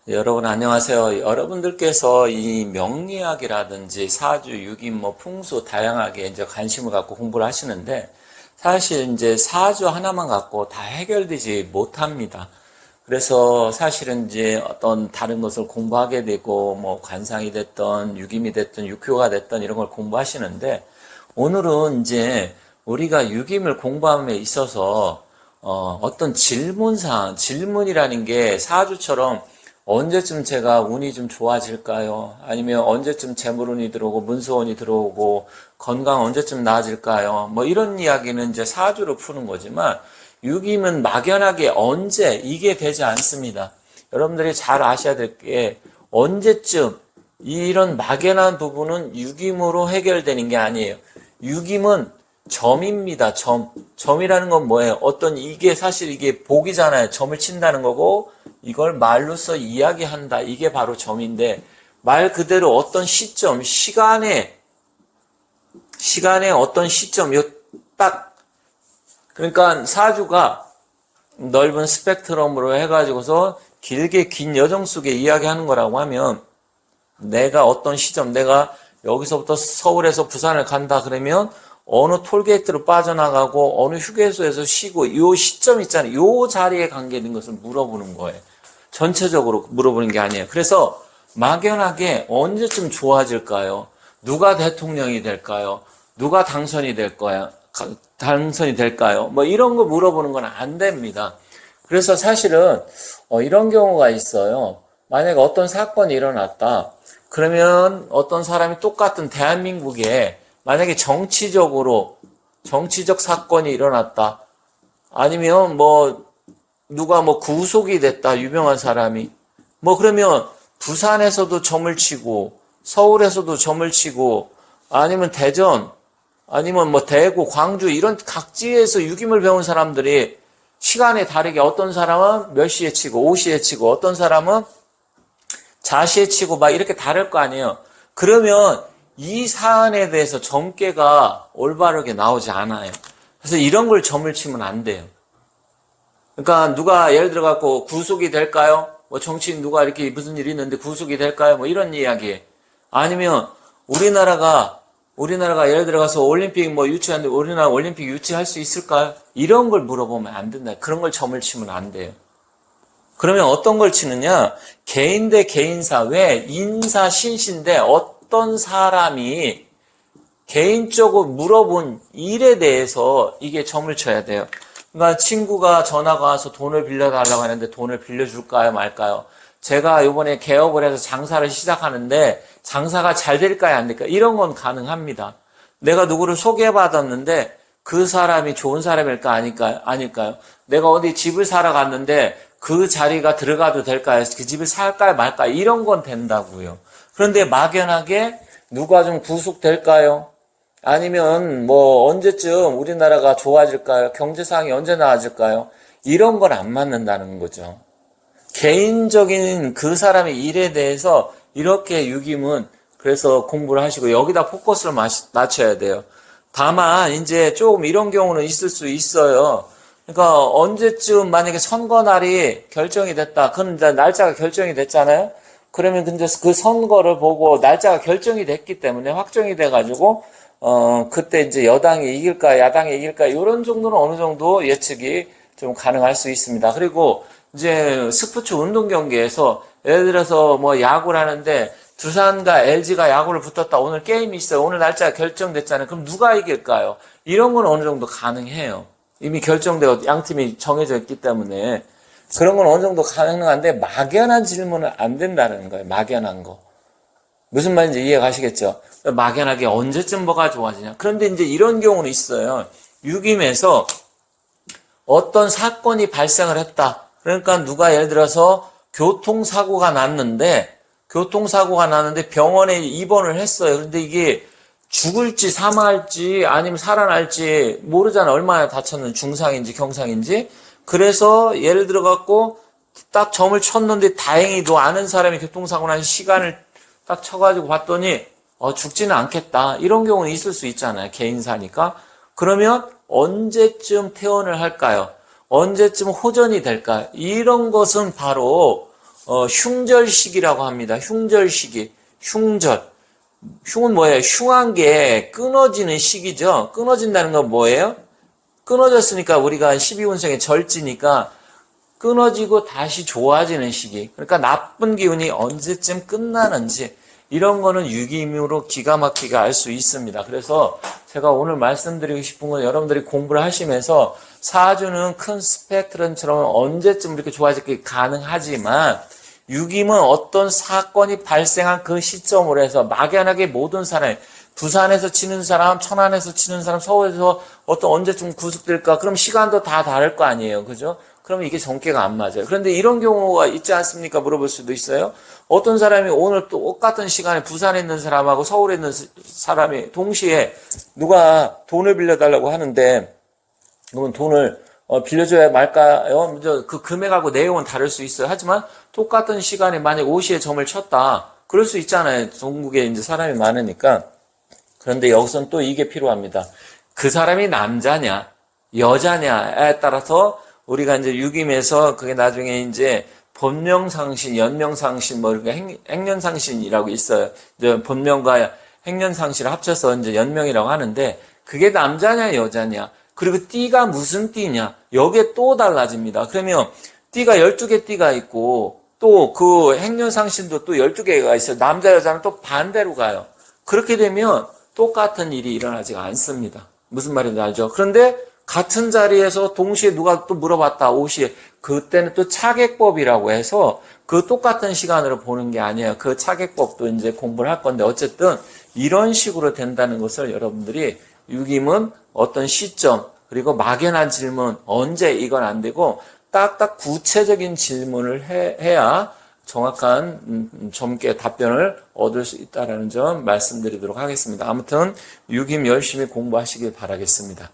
여러분 안녕하세요. 여러분들께서 이 명리학이라든지 사주, 유기, 풍수 다양하게 이제 관심을 갖고 공부를 하시는데 사실 이제 사주 하나만 갖고 다 해결되지 못합니다. 그래서 사실은 이제 어떤 다른 것을 공부하게 되고 관상이 됐던 유기이 됐던 육효가 됐던 이런 걸 공부하시는데 오늘은 이제 우리가 유기을 공부함에 있어서 어떤 질문이라는 게 사주처럼 언제쯤 제가 운이 좀 좋아질까요? 아니면 언제쯤 재물운이 들어오고 문서운이 들어오고 건강 언제쯤 나아질까요? 이런 이야기는 이제 사주로 푸는 거지만 유기임은 막연하게 언제 이게 되지 않습니다. 여러분들이 잘 아셔야 될 게 언제쯤 이런 막연한 부분은 유기임으로 해결되는 게 아니에요. 유기임은 점입니다. 점이라는 건 뭐예요? 이게 사실 이게 복이잖아요. 점을 친다는 거고 이걸 말로써 이야기한다. 이게 바로 점인데 말 그대로 어떤 시점, 시간의 어떤 시점, 그러니까 사주가 넓은 스펙트럼으로 해가지고서 길게 긴 여정 속에 이야기하는 거라고 하면 내가 어떤 시점, 내가 여기서부터 서울에서 부산을 간다 그러면 어느 톨게이트로 빠져나가고 어느 휴게소에서 쉬고 이 시점 있잖아요. 이 자리에 관계된 것을 물어보는 거예요. 전체적으로 물어보는 게 아니에요. 그래서 막연하게 언제쯤 좋아질까요? 누가 대통령이 될까요? 누가 당선이 될까요? 이런 거 물어보는 건 안 됩니다. 그래서 사실은 이런 경우가 있어요. 만약에 어떤 사건이 일어났다. 그러면 어떤 사람이 똑같은 대한민국에 만약에 정치적 사건이 일어났다. 아니면 누가 구속이 됐다. 유명한 사람이. 그러면 부산에서도 점을 치고 서울에서도 점을 치고 아니면 대전 아니면 대구, 광주 이런 각지에서 유기임을 배운 사람들이 시간에 다르게 어떤 사람은 몇 시에 치고 5시에 치고 어떤 사람은 자시에 치고 이렇게 다를 거 아니에요. 그러면 이 사안에 대해서 점괘가 올바르게 나오지 않아요. 그래서 이런 걸 점을 치면 안 돼요. 그러니까 누가 예를 들어 갖고 구속이 될까요? 정치인 누가 이렇게 무슨 일이 있는데 구속이 될까요? 이런 이야기. 아니면 우리나라가 예를 들어 가서 올림픽 유치하는데 우리나라 올림픽 유치할 수 있을까요? 이런 걸 물어보면 안 된다. 그런 걸 점을 치면 안 돼요. 그러면 어떤 걸 치느냐? 개인 대 개인사, 왜 인사 신시인데 어떤 사람이 개인적으로 물어본 일에 대해서 이게 점을 쳐야 돼요. 그러니까 친구가 전화가 와서 돈을 빌려달라고 하는데 돈을 빌려줄까요 말까요? 제가 이번에 개업을 해서 장사를 시작하는데 장사가 잘 될까요 안 될까요? 이런 건 가능합니다. 내가 누구를 소개받았는데 그 사람이 좋은 사람일까 아닐까요? 내가 어디 집을 사러 갔는데 그 자리가 들어가도 될까요? 그 집을 살까요 말까요? 이런 건 된다고요. 그런데 막연하게 누가 좀 구속될까요? 아니면 언제쯤 우리나라가 좋아질까요? 경제상황이 언제 나아질까요? 이런 건 안 맞는다는 거죠. 개인적인 그 사람의 일에 대해서 이렇게 유기임은 그래서 공부를 하시고 여기다 포커스를 맞춰야 돼요. 다만 이제 조금 이런 경우는 있을 수 있어요. 그러니까 언제쯤 만약에 선거 날이 결정이 됐다. 그건 이제 날짜가 결정이 됐잖아요. 그러면 근데 그 선거를 보고 날짜가 결정이 됐기 때문에 확정이 돼가지고 그때 이제 여당이 이길까 야당이 이길까 이런 정도는 어느 정도 예측이 좀 가능할 수 있습니다. 그리고 이제 스포츠 운동 경기에서 예를 들어서 야구를 하는데 두산과 LG가 야구를 붙었다. 오늘 게임이 있어요. 오늘 날짜가 결정됐잖아요. 그럼 누가 이길까요? 이런 건 어느 정도 가능해요. 이미 결정되고 양 팀이 정해져 있기 때문에 그런 건 어느 정도 가능한데 막연한 질문은 안 된다는 거예요. 막연한 거. 무슨 말인지 이해 가시겠죠? 막연하게 언제쯤 뭐가 좋아지냐. 그런데 이제 이런 경우는 있어요. 유기임에서 어떤 사건이 발생을 했다. 그러니까 누가 예를 들어서 교통사고가 났는데 병원에 입원을 했어요. 그런데 이게 죽을지 사망할지 아니면 살아날지 모르잖아. 얼마나 다쳤는지 중상인지 경상인지. 그래서 예를 들어 갖고 딱 점을 쳤는데 다행히도 아는 사람이 교통사고 난 시간을 딱 쳐가지고 봤더니 죽지는 않겠다. 이런 경우는 있을 수 있잖아요. 개인사니까. 그러면 언제쯤 퇴원을 할까요? 언제쯤 호전이 될까요? 이런 것은 바로 흉절시기라고 합니다. 흉절시기. 흉절. 흉은 뭐예요? 흉한 게 끊어지는 시기죠. 끊어진다는 건 뭐예요? 끊어졌으니까 우리가 12운성의 절지니까 끊어지고 다시 좋아지는 시기. 그러니까 나쁜 기운이 언제쯤 끝나는지 이런 거는 유기임으로 기가 막히게 알 수 있습니다. 그래서 제가 오늘 말씀드리고 싶은 건 여러분들이 공부를 하시면서 사주는 큰 스펙트럼처럼 언제쯤 이렇게 좋아지기 가능하지만 유기임은 어떤 사건이 발생한 그 시점으로 해서 막연하게 모든 사람이 부산에서 치는 사람, 천안에서 치는 사람, 서울에서 어떤 언제쯤 구속될까? 그럼 시간도 다 다를 거 아니에요. 그죠? 그러면 이게 정계가 안 맞아요. 그런데 이런 경우가 있지 않습니까? 물어볼 수도 있어요. 어떤 사람이 오늘 또 똑같은 시간에 부산에 있는 사람하고 서울에 있는 사람이 동시에 누가 돈을 빌려달라고 하는데 그러면 돈을 빌려줘야 말까요? 그 금액하고 내용은 다를 수 있어요. 하지만 똑같은 시간에 만약 5시에 점을 쳤다. 그럴 수 있잖아요. 전국에 이제 사람이 많으니까. 그런데 여기서는 또 이게 필요합니다. 그 사람이 남자냐, 여자냐에 따라서 우리가 이제 유김에서 그게 나중에 이제 본명상신, 연명상신, 뭐 이렇게 행년상신이라고 있어요. 이제 본명과 행년상신을 합쳐서 이제 연명이라고 하는데 그게 남자냐, 여자냐. 그리고 띠가 무슨 띠냐. 여기에 또 달라집니다. 그러면 띠가 12개 띠가 있고 또 그 행년상신도 또 12개가 있어요. 남자, 여자는 또 반대로 가요. 그렇게 되면 똑같은 일이 일어나지가 않습니다. 무슨 말인지 알죠? 그런데 같은 자리에서 동시에 누가 또 물어봤다, 5시에. 그때는 또 차객법이라고 해서 그 똑같은 시간으로 보는 게 아니에요. 그 차객법도 이제 공부를 할 건데 어쨌든 이런 식으로 된다는 것을 여러분들이 유김은 어떤 시점, 그리고 막연한 질문, 언제 이건 안 되고 딱딱 구체적인 질문을 해야 정확한 젊게 답변을 얻을 수 있다는 점 말씀드리도록 하겠습니다. 아무튼 유김 열심히 공부하시길 바라겠습니다.